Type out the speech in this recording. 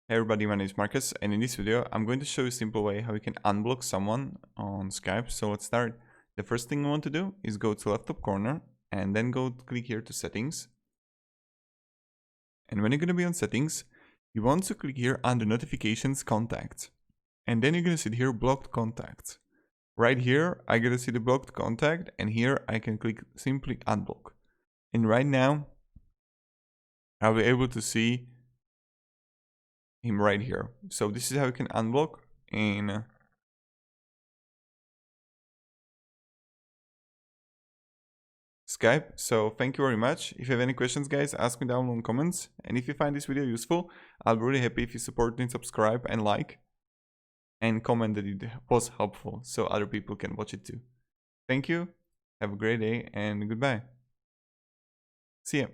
Hey everybody, my name is Marcus, and in this video I'm going to show you a simple way how you can unblock someone on Skype. So let's start. The first thing you want to do is go to left top corner and then click here to settings. And when you're going to be on settings, you want to click here under notifications contacts. And then you're going to see here blocked contacts. Right here I get to see the blocked contact, and here I can click simply unblock. And right now I'll be able to see him right here. So this is how you can unblock in Skype. So thank you very much. If you have any questions, guys, ask me down in the comments. And if you find this video useful, I'll be really happy if you support me, subscribe and like, and comment that it was helpful so other people can watch it too. Thank you. Have a great day and goodbye. See ya.